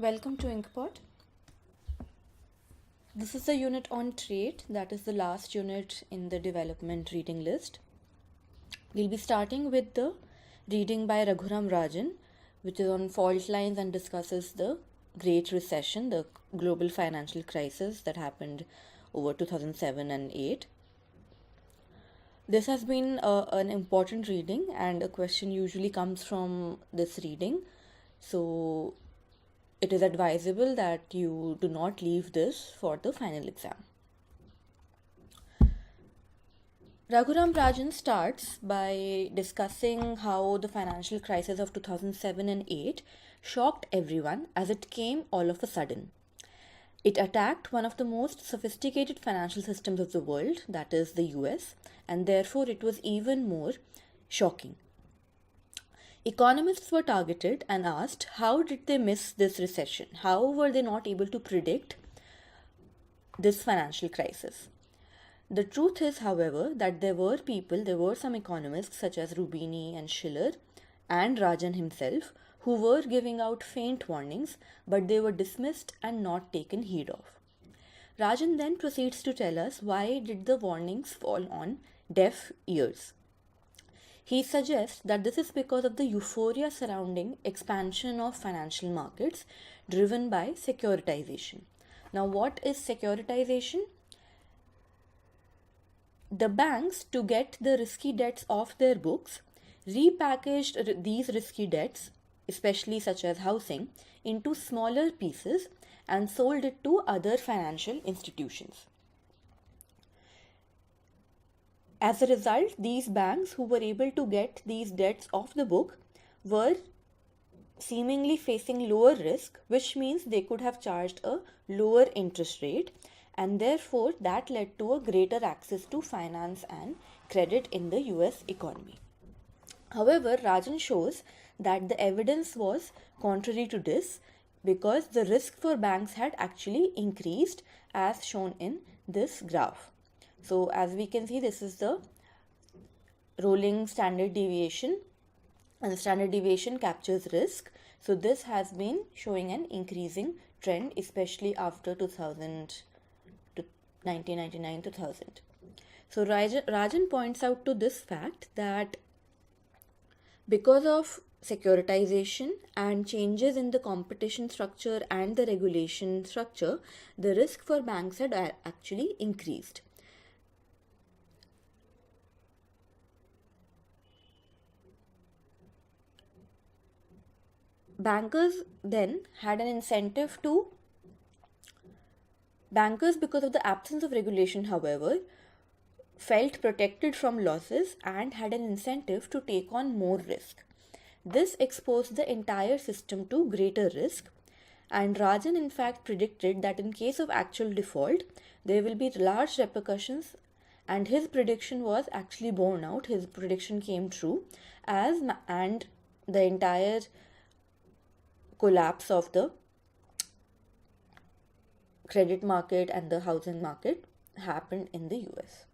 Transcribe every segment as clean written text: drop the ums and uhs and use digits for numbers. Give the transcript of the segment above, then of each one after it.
Welcome to Inkpot. This is the unit on trade, that is the last unit in the development reading list. We'll be starting with the reading by Raghuram Rajan, which is on fault lines and discusses the Great Recession, the global financial crisis that happened over 2007 and 8. This has been an important reading, and a question usually comes from this reading. So it is advisable that you do not leave this for the final exam. Raghuram Rajan starts by discussing how the financial crisis of 2007 and 8 shocked everyone as it came all of a sudden. It attacked one of the most sophisticated financial systems of the world, that is the US, and therefore it was even more shocking. Economists were targeted and asked how did they miss this recession? How were they not able to predict this financial crisis? The truth is, however, that there were some economists such as Rubini and Schiller and Rajan himself who were giving out faint warnings, but they were dismissed and not taken heed of. Rajan then proceeds to tell us why did the warnings fall on deaf ears. He suggests that this is because of the euphoria surrounding expansion of financial markets driven by securitization. Now, what is securitization? The banks, to get the risky debts off their books, repackaged these risky debts, especially such as housing, into smaller pieces and sold it to other financial institutions. As a result, these banks who were able to get these debts off the book were seemingly facing lower risk, which means they could have charged a lower interest rate, and therefore that led to a greater access to finance and credit in the US economy. However, Rajan shows that the evidence was contrary to this because the risk for banks had actually increased as shown in this graph. So as we can see, this is the rolling standard deviation, and the standard deviation captures risk. So this has been showing an increasing trend, especially after 1999-2000. So Rajan points out to this fact that because of securitization and changes in the competition structure and the regulation structure, the risk for banks had actually increased. Bankers then had an incentive to Bankers, because of the absence of regulation, however, felt protected from losses and had an incentive to take on more risk. This exposed the entire system to greater risk, and Rajan in fact predicted that in case of actual default, there will be large repercussions, and his prediction was actually borne out. His prediction came true, and the entire collapse of the credit market and the housing market happened in the US.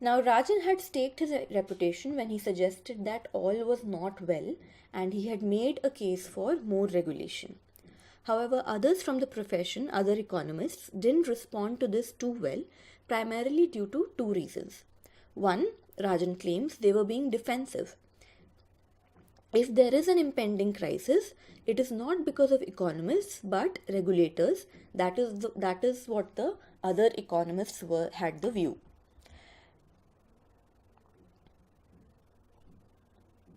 Now, Rajan had staked his reputation when he suggested that all was not well and he had made a case for more regulation. However, others from the profession, other economists, didn't respond to this too well, primarily due to two reasons. One, Rajan claims they were being defensive. If there is an impending crisis, it is not because of economists but regulators. That is what the other economists had the view.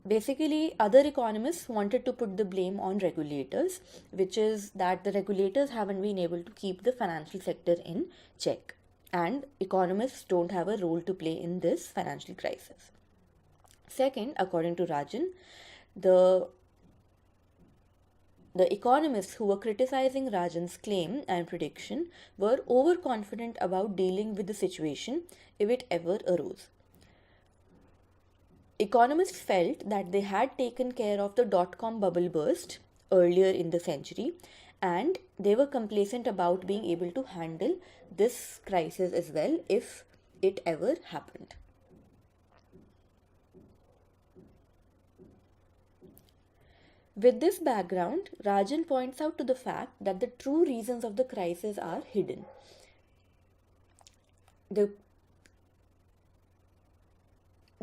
Basically, other economists wanted to put the blame on regulators, which is that the regulators haven't been able to keep the financial sector in check, and economists don't have a role to play in this financial crisis. Second, according to Rajan, the economists who were criticizing Rajan's claim and prediction were overconfident about dealing with the situation if it ever arose. Economists felt that they had taken care of the dot-com bubble burst earlier in the century, and they were complacent about being able to handle this crisis as well if it ever happened. With this background, Rajan points out to the fact that the true reasons of the crisis are hidden. The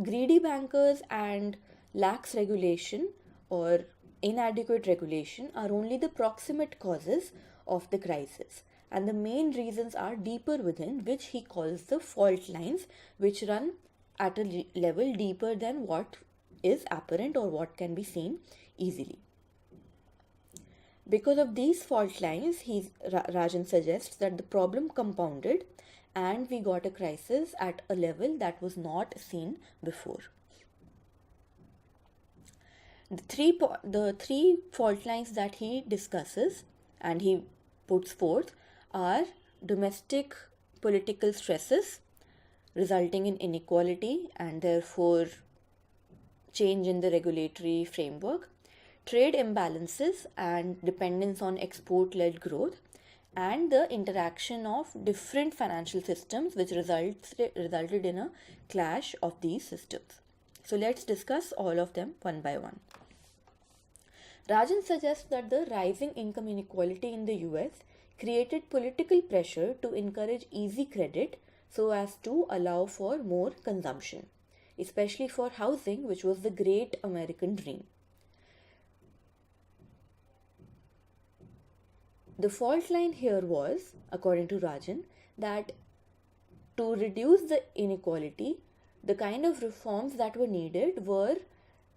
greedy bankers and lax regulation or inadequate regulation are only the proximate causes of the crisis, and the main reasons are deeper within, which he calls the fault lines, which run at a level deeper than what is apparent or what can be seen easily. Because of these fault lines, Rajan suggests that the problem compounded and we got a crisis at a level that was not seen before. The three fault lines that he discusses and he puts forth are domestic political stresses resulting in inequality and therefore change in the regulatory framework, trade imbalances and dependence on export-led growth, and the interaction of different financial systems which resulted in a clash of these systems. So let's discuss all of them one by one. Rajan suggests that the rising income inequality in the US created political pressure to encourage easy credit so as to allow for more consumption, especially for housing, which was the great American dream. The fault line here was, according to Rajan, that to reduce the inequality, the kind of reforms that were needed were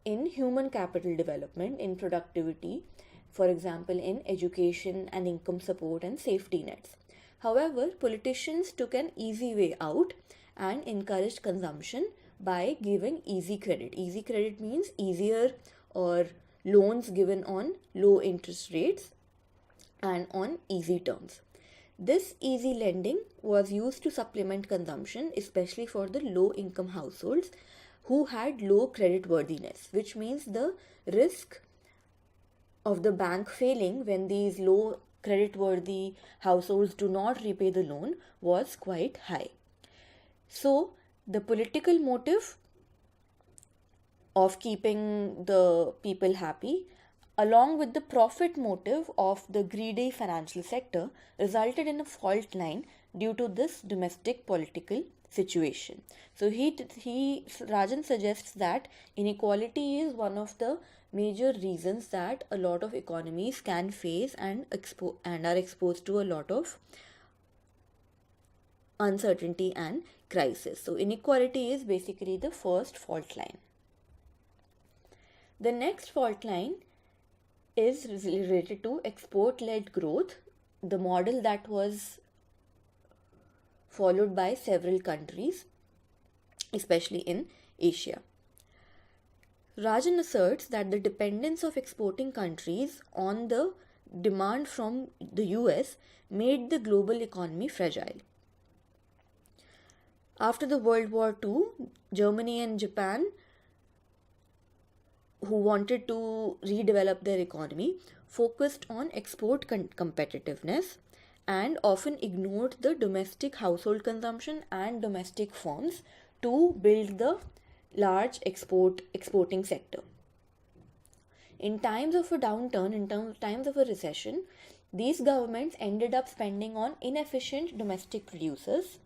in human capital development, in productivity, for example, in education and income support and safety nets. However, politicians took an easy way out and encouraged consumption by giving easy credit. Easy credit means easier or loans given on low interest rates and on easy terms. This easy lending was used to supplement consumption, especially for the low income households who had low credit worthiness, which means the risk of the bank failing when these low credit worthy households do not repay the loan was quite high. So the political motive of keeping the people happy, along with the profit motive of the greedy financial sector, resulted in a fault line due to this domestic political situation. So Rajan suggests that inequality is one of the major reasons that a lot of economies can face and are exposed to a lot of uncertainty and crisis. So inequality is basically the first fault line. The next fault line is related to export-led growth, the model that was followed by several countries, especially in Asia. Rajan asserts that the dependence of exporting countries on the demand from the US made the global economy fragile. After the World War II, Germany and Japan, who wanted to redevelop their economy, focused on export competitiveness and often ignored the domestic household consumption and domestic firms to build the large exporting sector. In times of a downturn, in times of a recession, these governments ended up spending on inefficient domestic producers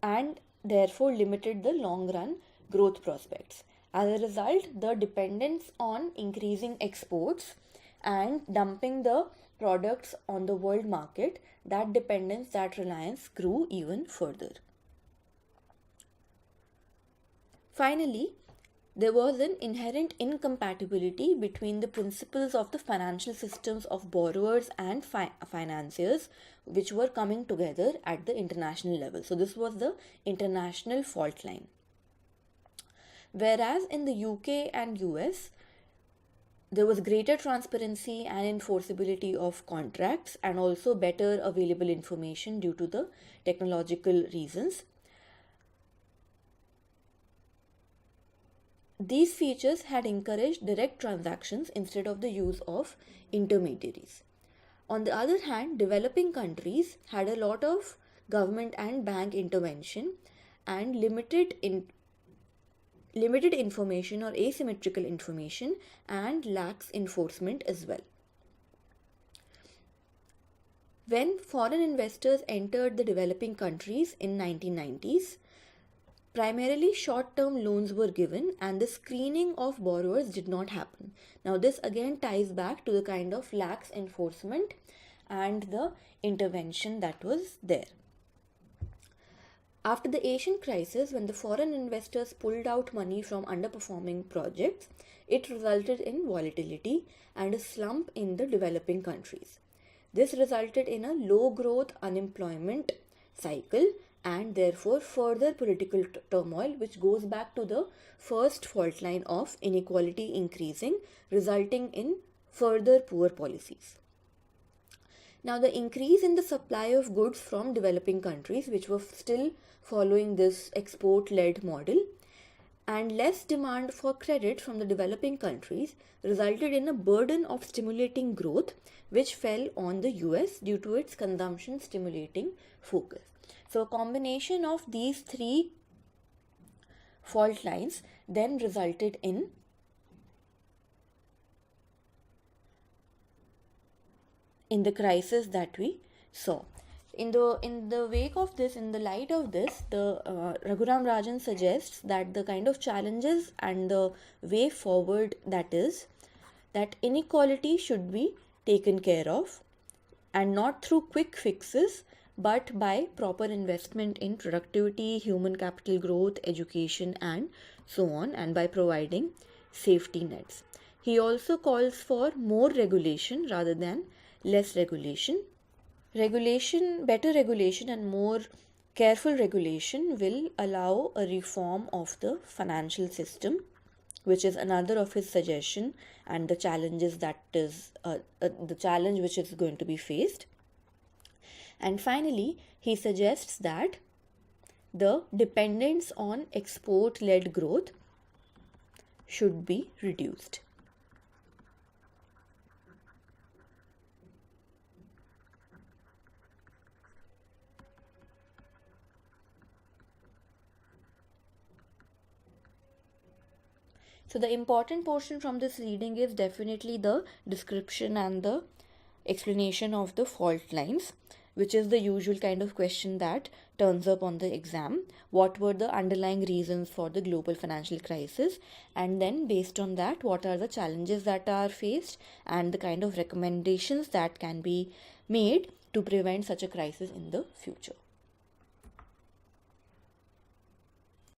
and therefore limited the long run growth prospects. As a result, the dependence on increasing exports and dumping the products on the world market, that dependence, that reliance grew even further. Finally, there was an inherent incompatibility between the principles of the financial systems of borrowers and financiers, which were coming together at the international level. So this was the international fault line. Whereas in the UK and US, there was greater transparency and enforceability of contracts and also better available information due to the technological reasons. These features had encouraged direct transactions instead of the use of intermediaries. On the other hand, developing countries had a lot of government and bank intervention and limited limited information or asymmetrical information and lacks enforcement as well. When foreign investors entered the developing countries in 1990s, primarily short-term loans were given and the screening of borrowers did not happen. Now this again ties back to the kind of lax enforcement and the intervention that was there. After the Asian crisis, when the foreign investors pulled out money from underperforming projects, it resulted in volatility and a slump in the developing countries. This resulted in a low growth unemployment cycle and therefore further political turmoil, which goes back to the first fault line of inequality increasing, resulting in further poor policies. Now, the increase in the supply of goods from developing countries, which were still following this export-led model, and less demand for credit from the developing countries resulted in a burden of stimulating growth, which fell on the US due to its consumption stimulating focus. So a combination of these three fault lines then resulted in the crisis that we saw. In the wake of this, in the light of this, the Raghuram Rajan suggests that the kind of challenges and the way forward, that is, that inequality should be taken care of, and not through quick fixes, but by proper investment in productivity, human capital growth, education, and so on, and by providing safety nets. He also calls for more regulation rather than less regulation. Better regulation and more careful regulation will allow a reform of the financial system, which is another of his suggestion and the challenges that is the challenge which is going to be faced. And finally, he suggests that the dependence on export-led growth should be reduced. So the important portion from this reading is definitely the description and the explanation of the fault lines, which is the usual kind of question that turns up on the exam. What were the underlying reasons for the global financial crisis? And then based on that, what are the challenges that are faced and the kind of recommendations that can be made to prevent such a crisis in the future?